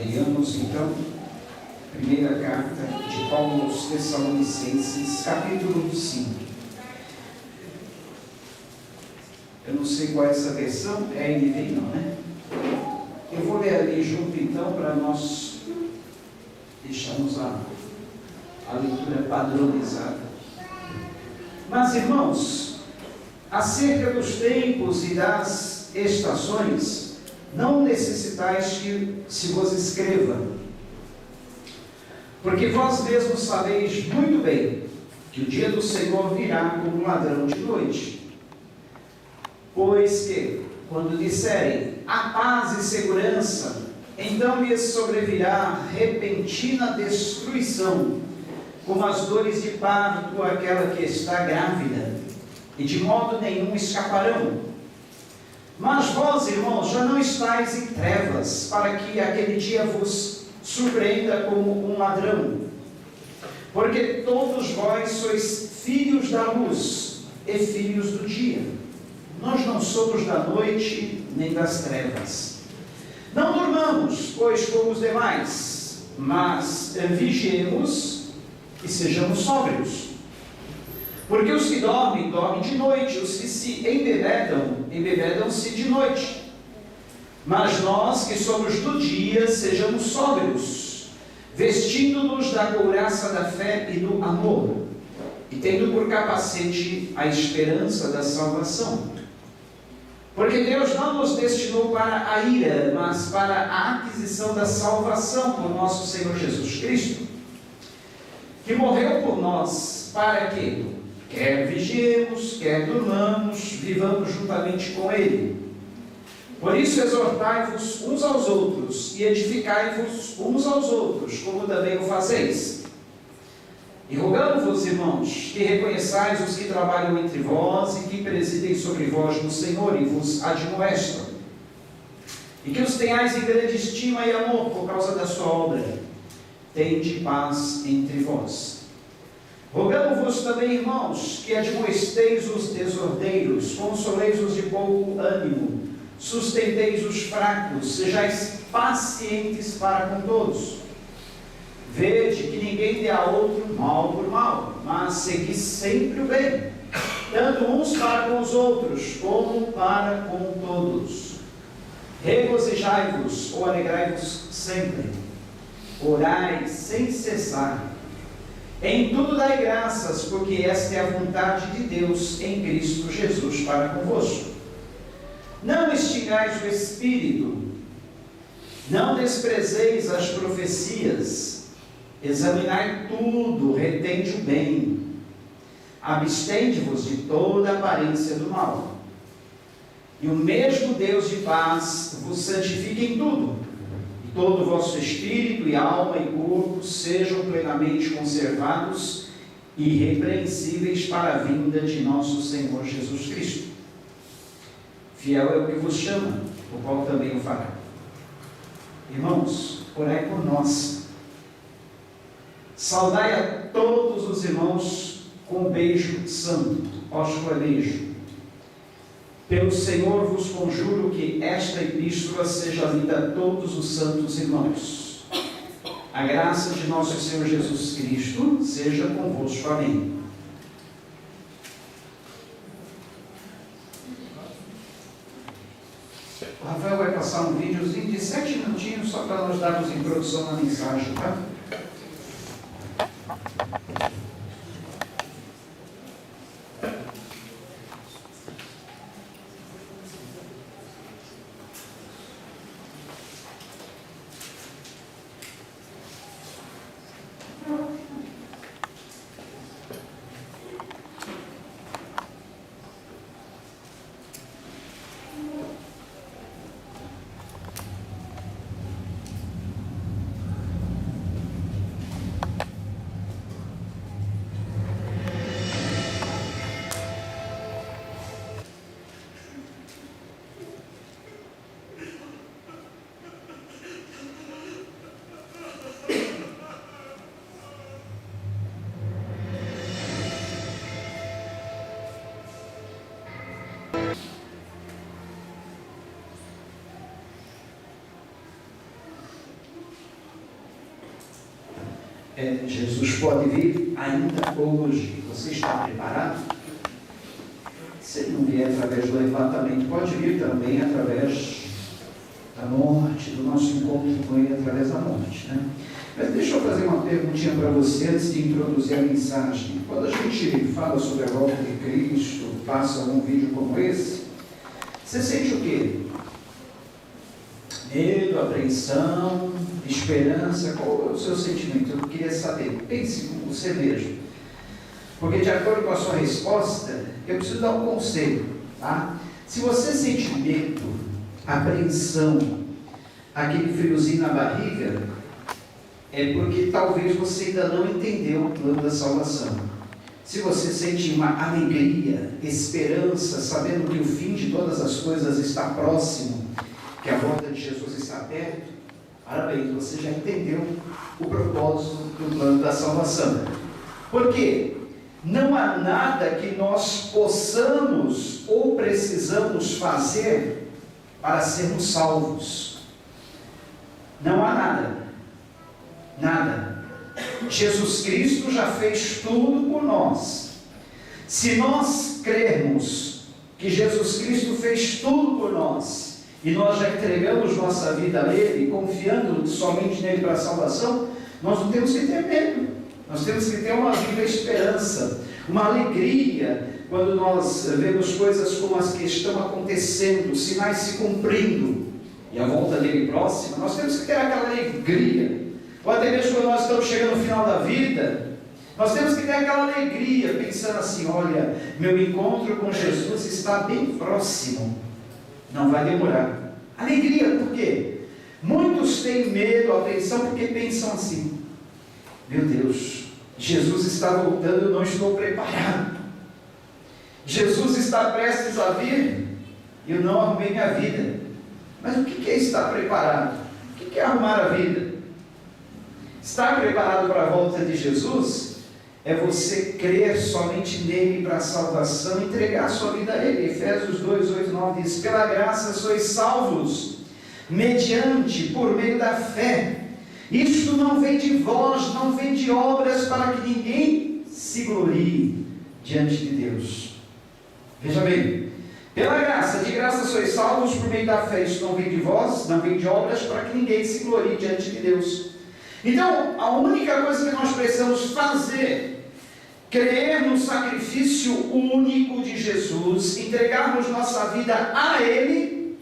Leiamos então a primeira carta de Paulo aos Tessalonicenses, capítulo 5. Eu não sei qual é essa versão, é NVI não, né? Eu vou ler ali junto então para nós deixarmos a leitura padronizada. Mas, irmãos, acerca dos tempos e das estações, não necessitais que se vos escreva, porque vós mesmos sabeis muito bem que o dia do Senhor virá como um ladrão de noite. Pois que, quando disserem a paz e segurança, então lhes sobrevirá repentina destruição, como as dores de parto àquela que está grávida, e de modo nenhum escaparão. Mas vós, irmãos, já não estáis em trevas, para que aquele dia vos surpreenda como um ladrão. Porque todos vós sois filhos da luz e filhos do dia. Nós não somos da noite nem das trevas. Não durmamos, pois, como os demais, mas vigiemos e sejamos sóbrios. Porque os que dormem, dormem de noite, os que se embebedam, embebedam-se de noite. Mas nós que somos do dia, sejamos sóbrios, vestindo-nos da couraça da fé e do amor, e tendo por capacete a esperança da salvação. Porque Deus não nos destinou para a ira, mas para a aquisição da salvação por nosso Senhor Jesus Cristo, que morreu por nós, para que, quer vigiemos, quer durmamos, vivamos juntamente com Ele. Por isso exortai-vos uns aos outros, e edificai-vos uns aos outros, como também o fazeis. E rogamos-vos, irmãos, que reconheçais os que trabalham entre vós, e que presidem sobre vós no Senhor, e vos admoestam. E que os tenhais em grande estima e amor, por causa da sua obra. Tende paz entre vós. Rogamos-vos também, irmãos, que admoesteis os desordeiros, consoleis os de pouco ânimo, sustenteis os fracos, sejais pacientes para com todos. Vede que ninguém dê a outro mal por mal, mas segui sempre o bem, tanto uns para com os outros, como para com todos. Regozijai-vos ou alegrai-vos sempre. Orai sem cessar. Em tudo dai graças, porque esta é a vontade de Deus em Cristo Jesus para convosco. Não extingais o Espírito, não desprezeis as profecias, examinai tudo, retende o bem, abstende-vos de toda aparência do mal. E o mesmo Deus de paz vos santifique em tudo, e todo o vosso espírito e alma e corpo sejam plenamente conservados e irrepreensíveis para a vinda de nosso Senhor Jesus Cristo. Fiel é o que vos chama, o qual também o fará. Irmãos, orai por nós. Saudai a todos os irmãos com um beijo santo, hospitalejo. Pelo Senhor vos conjuro que esta epístola seja lida a todos os santos irmãos. A graça de nosso Senhor Jesus Cristo seja convosco. Amém. O Rafael vai passar um videozinho de 7 minutinhos só para nós darmos introdução na mensagem, tá? Jesus pode vir ainda hoje. Você está preparado? Se ele não vier através do arrebatamento, pode vir também através da morte, do nosso encontro com ele através da morte, né? Mas deixa eu fazer uma perguntinha para você antes de introduzir a mensagem. Quando a gente fala sobre a volta de Cristo, passa um vídeo como esse, você sente o quê? Medo, apreensão, esperança? Qual é o seu sentimento? Eu queria saber. Pense com você mesmo. Porque de acordo com a sua resposta, eu preciso dar um conselho, tá? Se você sente medo, apreensão, aquele friozinho na barriga, é porque talvez você ainda não entendeu o plano da salvação. Se você sente uma alegria, esperança, sabendo que o fim de todas as coisas está próximo, que a volta de Jesus está perto, parabéns, você já entendeu o propósito do plano da salvação. Por quê? Não há nada que nós possamos ou precisamos fazer para sermos salvos. Não há nada. Nada. Jesus Cristo já fez tudo por nós. Se nós crermos que Jesus Cristo fez tudo por nós, e nós já entregamos nossa vida a Ele, confiando somente nele para a salvação, nós não temos que ter medo. Nós temos que ter uma viva esperança, uma alegria, quando nós vemos coisas como as que estão acontecendo, sinais se cumprindo, e a volta dele próxima, nós temos que ter aquela alegria. Ou até mesmo quando nós estamos chegando no final da vida, nós temos que ter aquela alegria, pensando assim, olha, meu encontro com Jesus está bem próximo, não vai demorar. Alegria, por quê? Muitos têm medo, apreensão, porque pensam assim, meu Deus, Jesus está voltando, eu não estou preparado. Jesus está prestes a vir, e eu não arrumei minha vida. Mas o que é estar preparado? O que é arrumar a vida? Estar preparado para a volta de Jesus é você crer somente nele para a salvação, entregar a sua vida a ele. Efésios 2, 8, 9 diz, pela graça sois salvos, mediante, por meio da fé. Isto não vem de vós, não vem de obras, para que ninguém se glorie diante de Deus. Veja bem, pela graça, de graça sois salvos por meio da fé. Isto não vem de vós, não vem de obras, para que ninguém se glorie diante de Deus. Então, a única coisa que nós precisamos fazer, crer no sacrifício único de Jesus, entregarmos nossa vida a Ele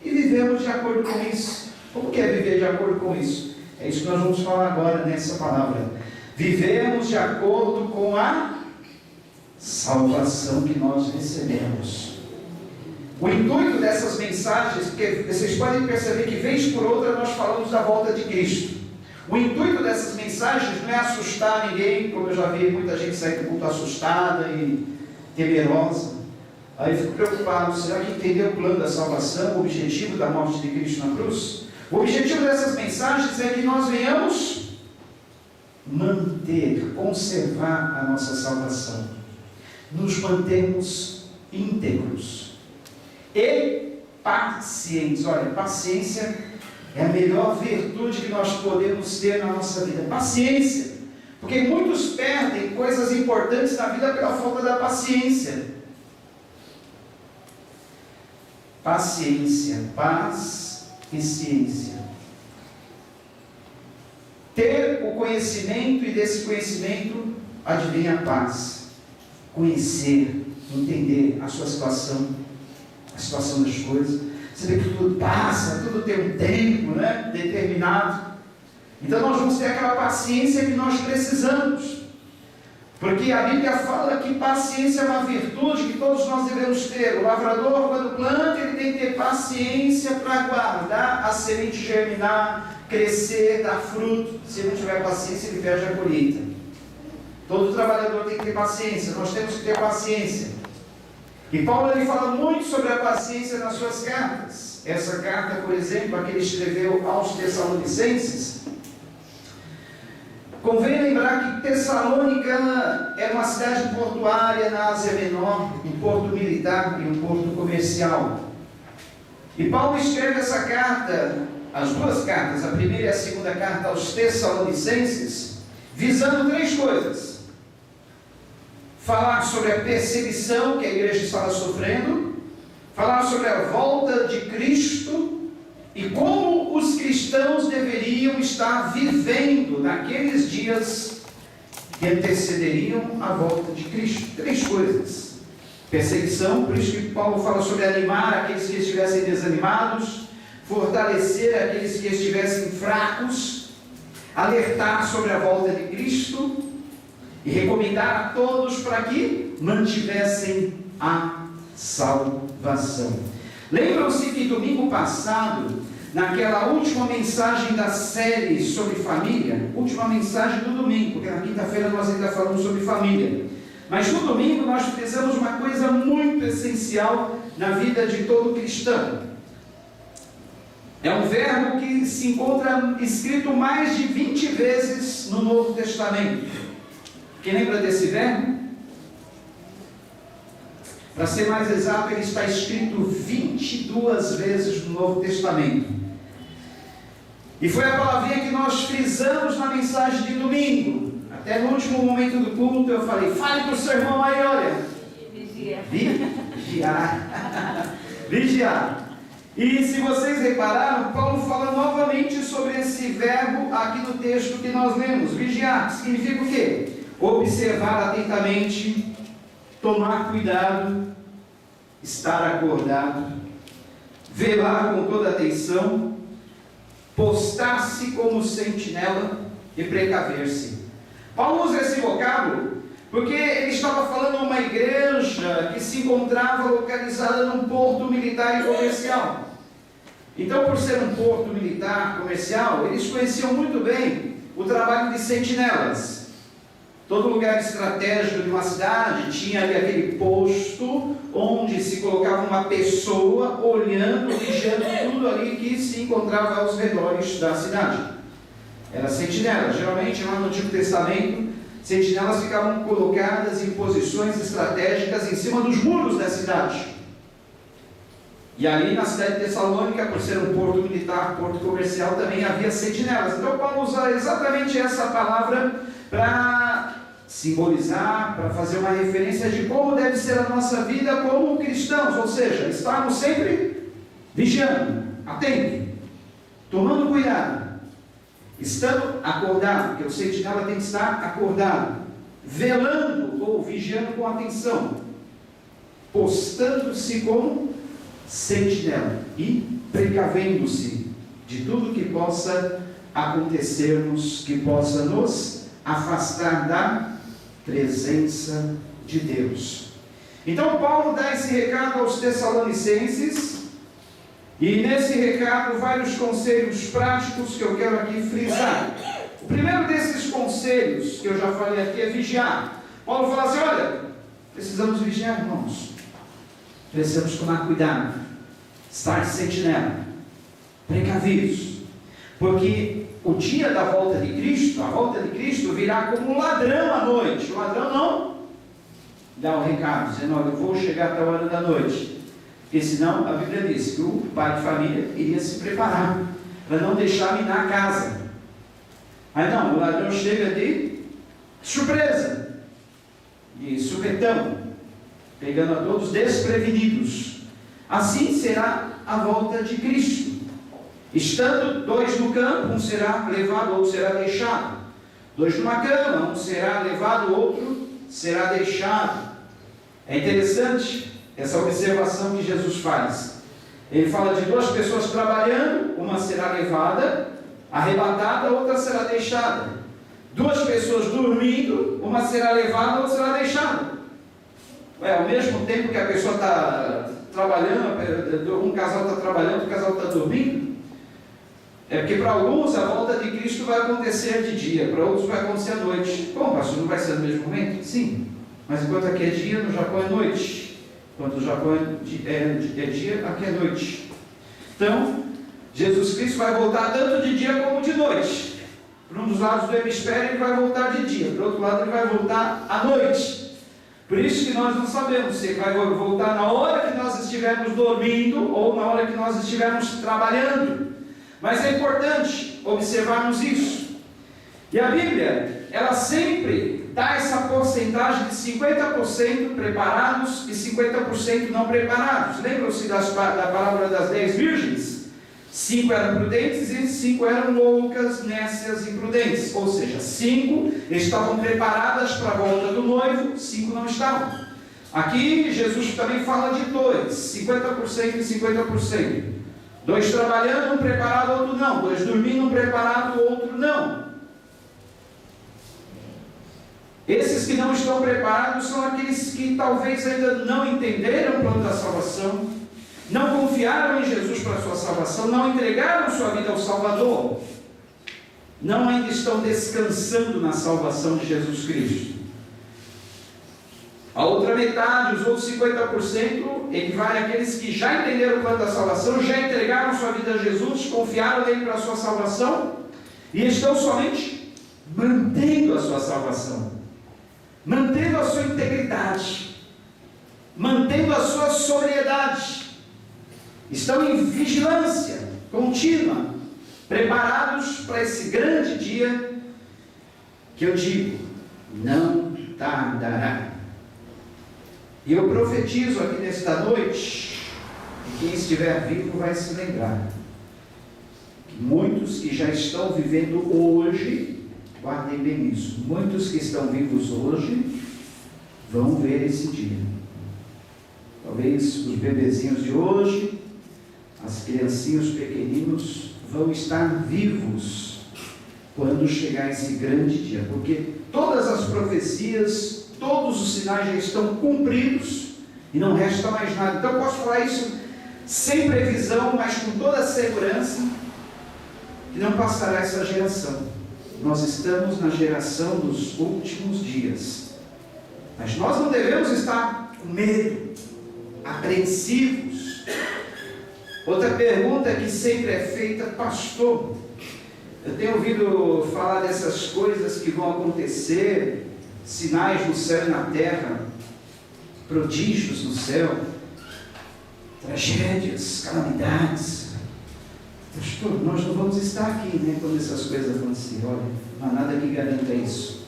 e vivemos de acordo com isso. Como que é viver de acordo com isso? É isso que nós vamos falar agora nessa palavra. Vivemos de acordo com a salvação que nós recebemos. O intuito dessas mensagens, porque vocês podem perceber que vez por outra nós falamos da volta de Cristo. O intuito dessas mensagens não é assustar ninguém, como eu já vi muita gente sair do culto assustada e temerosa. Aí eu fico preocupado, será que entendeu o plano da salvação, o objetivo da morte de Cristo na cruz? O objetivo dessas mensagens é que nós venhamos manter, conservar a nossa salvação, nos mantermos íntegros e pacientes. Olha, paciência é a melhor virtude que nós podemos ter na nossa vida. Paciência, porque muitos perdem coisas importantes na vida pela falta da paciência. Paciência, paz e ciência. Ter o conhecimento, e desse conhecimento advém a paz. Conhecer, entender a sua situação, a situação das coisas. Você vê que tudo passa, tudo tem um tempo, né, determinado. Então nós vamos ter aquela paciência que nós precisamos. Porque a Bíblia fala que paciência é uma virtude que todos nós devemos ter. O lavrador, quando planta, ele tem que ter paciência para aguardar a semente germinar, crescer, dar fruto. Se ele não tiver paciência, ele perde a colheita. Todo trabalhador tem que ter paciência. Nós temos que ter paciência. E Paulo ele fala muito sobre a paciência nas suas cartas. Essa carta, por exemplo, a que ele escreveu aos Tessalonicenses, convém lembrar que Tessalônica é uma cidade portuária na Ásia Menor, um porto militar e um porto comercial. E Paulo escreve essa carta as duas cartas, a primeira e a segunda carta aos Tessalonicenses, visando três coisas: falar sobre a perseguição que a igreja estava sofrendo, falar sobre a volta de Cristo e como os cristãos deveriam estar vivendo naqueles dias que antecederiam a volta de Cristo. Três coisas: perseguição, por isso que Paulo fala sobre animar aqueles que estivessem desanimados, fortalecer aqueles que estivessem fracos, alertar sobre a volta de Cristo e recomendar a todos para que mantivessem a salvação. Lembram-se que domingo passado, naquela última mensagem da série sobre família, última mensagem do domingo, porque na quinta-feira nós ainda falamos sobre família, mas no domingo nós fizemos uma coisa muito essencial na vida de todo cristão. É um verbo que se encontra escrito mais de 20 vezes no Novo Testamento. Quem lembra desse verbo? Para ser mais exato, ele está escrito 22 vezes no Novo Testamento. E foi a palavrinha que nós frisamos na mensagem de domingo. Até no último momento do culto eu falei: fale para o seu irmão aí, olha. Vigiar. Vigiar. E se vocês repararam, Paulo fala novamente sobre esse verbo aqui no texto que nós lemos. Vigiar significa o quê? Observar atentamente, tomar cuidado, estar acordado, velar com toda atenção, postar-se como sentinela e precaver-se. Paulo usa esse vocábulo porque ele estava falando de uma igreja que se encontrava localizada num porto militar e comercial. Então, por ser um porto militar comercial, eles conheciam muito bem o trabalho de sentinelas. Todo lugar estratégico de uma cidade tinha ali aquele posto onde se colocava uma pessoa olhando, vigiando tudo ali que se encontrava aos redores da cidade. Era sentinela. Geralmente, lá no Antigo Testamento, sentinelas ficavam colocadas em posições estratégicas em cima dos muros da cidade. E ali na cidade de Tessalônica, por ser um porto militar, porto comercial, também havia sentinelas. Então Paulo usa exatamente essa palavra para simbolizar, para fazer uma referência de como deve ser a nossa vida como cristãos, ou seja, estarmos sempre vigiando, atento, tomando cuidado, estando acordado, porque o sentinela tem que estar acordado, velando ou vigiando com atenção, postando-se como sentinela e precavendo-se de tudo que possa acontecermos, que possa nos afastar da presença de Deus. Então Paulo dá esse recado aos Tessalonicenses, e nesse recado vários conselhos práticos que eu quero aqui frisar. O primeiro desses conselhos que eu já falei aqui é vigiar. Paulo fala assim: olha, precisamos vigiar, irmãos. Precisamos tomar cuidado, estar sentinela, precavidos, porque o dia da volta de Cristo, a volta de Cristo virá como um ladrão à noite. O ladrão não dá o recado, dizendo: olha, eu vou chegar até a hora da noite, porque senão a Bíblia diz que o pai de família iria se preparar para não deixar minar a casa. Mas não, o ladrão chega de surpresa, de supetão, pegando a todos desprevenidos. Assim será a volta de Cristo. Estando dois no campo, um será levado, outro será deixado. Dois numa cama, um será levado, outro será deixado. É interessante essa observação que Jesus faz. Ele fala de duas pessoas trabalhando, uma será levada, arrebatada, outra será deixada. Duas pessoas dormindo, uma será levada, outra será deixada. Ao mesmo tempo que a pessoa está trabalhando, um casal está trabalhando, outro casal está dormindo. É porque para alguns a volta de Cristo vai acontecer de dia, para outros vai acontecer à noite. Bom, pastor, não vai ser no mesmo momento? Sim, mas enquanto aqui é dia, no Japão é noite. Enquanto no Japão é dia, aqui é noite. Então, Jesus Cristo vai voltar tanto de dia como de noite. Por um dos lados do hemisfério ele vai voltar de dia, por outro lado ele vai voltar à noite. Por isso que nós não sabemos se ele vai voltar na hora que nós estivermos dormindo ou na hora que nós estivermos trabalhando. Mas é importante observarmos isso. E a Bíblia, ela sempre dá essa porcentagem de 50% preparados e 50% não preparados. Lembram-se da parábola das 10 virgens? 5 eram prudentes e 5 eram loucas, nécias e imprudentes. Ou seja, 5 estavam preparadas para a volta do noivo, 5 não estavam. Aqui Jesus também fala de 2, 50% e 50%. 2 trabalhando, um preparado, outro não. 2 dormindo, um preparado, outro não. Esses que não estão preparados são aqueles que talvez ainda não entenderam o plano da salvação, não confiaram em Jesus para a sua salvação, não entregaram sua vida ao Salvador, não ainda estão descansando na salvação de Jesus Cristo. A outra metade, os outros 50%, equivale àqueles que já entenderam o plano da salvação, já entregaram sua vida a Jesus, confiaram nele para a sua salvação e estão somente mantendo a sua salvação, mantendo a sua integridade, mantendo a sua sobriedade. Estão em vigilância contínua, preparados para esse grande dia que eu digo, não tardará. E eu profetizo aqui nesta noite, e quem estiver vivo vai se lembrar, que muitos que já estão vivendo hoje, guardem bem isso, muitos que estão vivos hoje vão ver esse dia. Talvez os bebezinhos de hoje, as criancinhos pequeninos vão estar vivos quando chegar esse grande dia, porque todas as profecias, todos os sinais já estão cumpridos e não resta mais nada. Então eu posso falar isso sem previsão, mas com toda a segurança, que não passará essa geração. Nós estamos na geração dos últimos dias, mas nós não devemos estar com medo, apreensivos. Outra pergunta que sempre é feita, pastor, eu tenho ouvido falar dessas coisas que vão acontecer, sinais no céu e na terra, prodígios no céu, tragédias, calamidades. Pastor, nós não vamos estar aqui, né, quando essas coisas acontecerem. Olha, não há nada que garanta isso.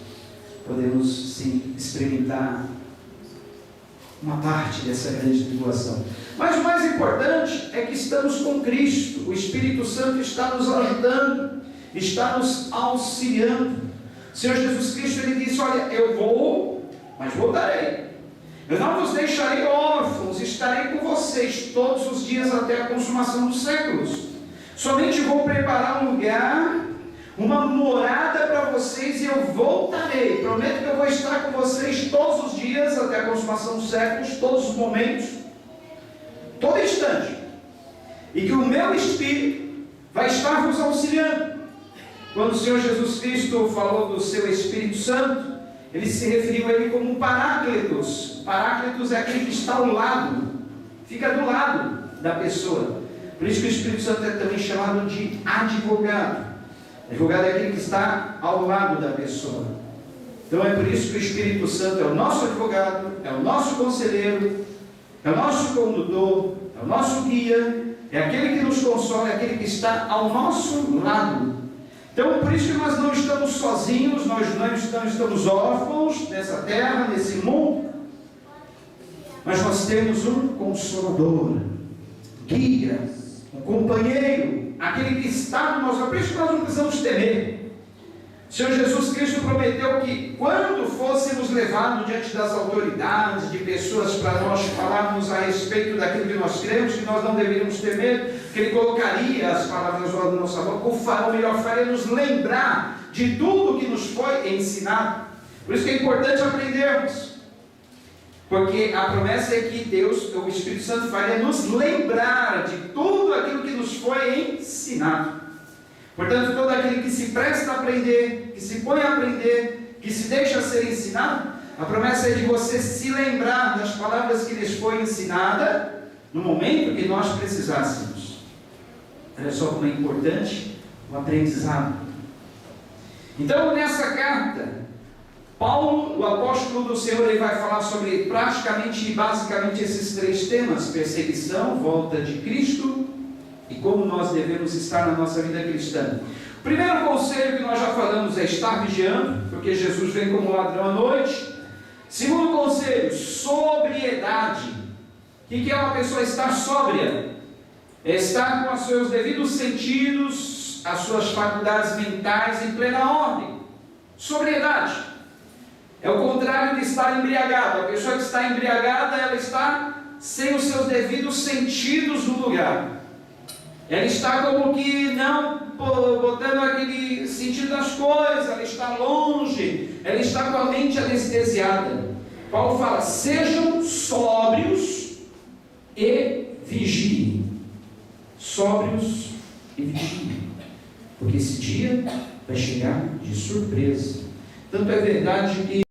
Podemos sim experimentar uma parte dessa grande tribulação. Mas o mais importante é que estamos com Cristo. O Espírito Santo está nos ajudando, está nos auxiliando. O Senhor Jesus Cristo, Ele disse, olha, eu vou, mas voltarei. Eu não vos deixarei órfãos, estarei com vocês todos os dias até a consumação dos séculos. Somente vou preparar um lugar, uma morada para vocês, e eu voltarei. Prometo que eu vou estar com vocês todos os dias até a consumação dos séculos, todos os momentos, todo instante. E que o meu Espírito vai estar vos auxiliando. Quando o Senhor Jesus Cristo falou do seu Espírito Santo, Ele se referiu a Ele como um Paráclitos. Paráclitos é aquele que está ao lado, fica do lado da pessoa. Por isso que o Espírito Santo é também chamado de advogado. Advogado é aquele que está ao lado da pessoa. Então é por isso que o Espírito Santo é o nosso advogado, é o nosso conselheiro, é o nosso condutor, é o nosso guia, é aquele que nos consola, é aquele que está ao nosso lado. Então por isso que nós não estamos sozinhos, nós não estamos órfãos nessa terra, nesse mundo, mas nós temos um consolador, guia, um companheiro, aquele que está no nosso lado. Por isso que nós não precisamos temer. O Senhor Jesus Cristo prometeu que quando fôssemos levados diante das autoridades, de pessoas para nós falarmos a respeito daquilo que nós cremos, que nós não deveríamos temer, que Ele colocaria as palavras da nossa boca, ou melhor, faria nos lembrar de tudo que nos foi ensinado. Por isso que é importante aprendermos, porque a promessa é que Deus, o Espírito Santo, vai nos lembrar de tudo aquilo que nos foi ensinado. Portanto, todo aquele que se presta a aprender, que se põe a aprender, que se deixa ser ensinado, a promessa é de você se lembrar das palavras que lhes foi ensinada no momento que nós precisássemos. Olha só como é importante o aprendizado. Então, nessa carta, Paulo, o apóstolo do Senhor, ele vai falar sobre praticamente e basicamente esses 3 temas: perseguição, volta de Cristo e como nós devemos estar na nossa vida cristã. O primeiro conselho que nós já falamos é estar vigiando, porque Jesus vem como ladrão à noite. Segundo conselho, sobriedade. O que é uma pessoa estar sóbria? É estar com os seus devidos sentidos, as suas faculdades mentais em plena ordem. Sobriedade. É o contrário de estar embriagado. A pessoa que está embriagada, ela está sem os seus devidos sentidos no lugar. Ela está como que não botando aquele sentido das coisas, ela está longe, ela está com a mente anestesiada. Paulo fala: sejam sóbrios e vigiem. Sóbrios e vigiem, porque esse dia vai chegar de surpresa. Tanto é verdade que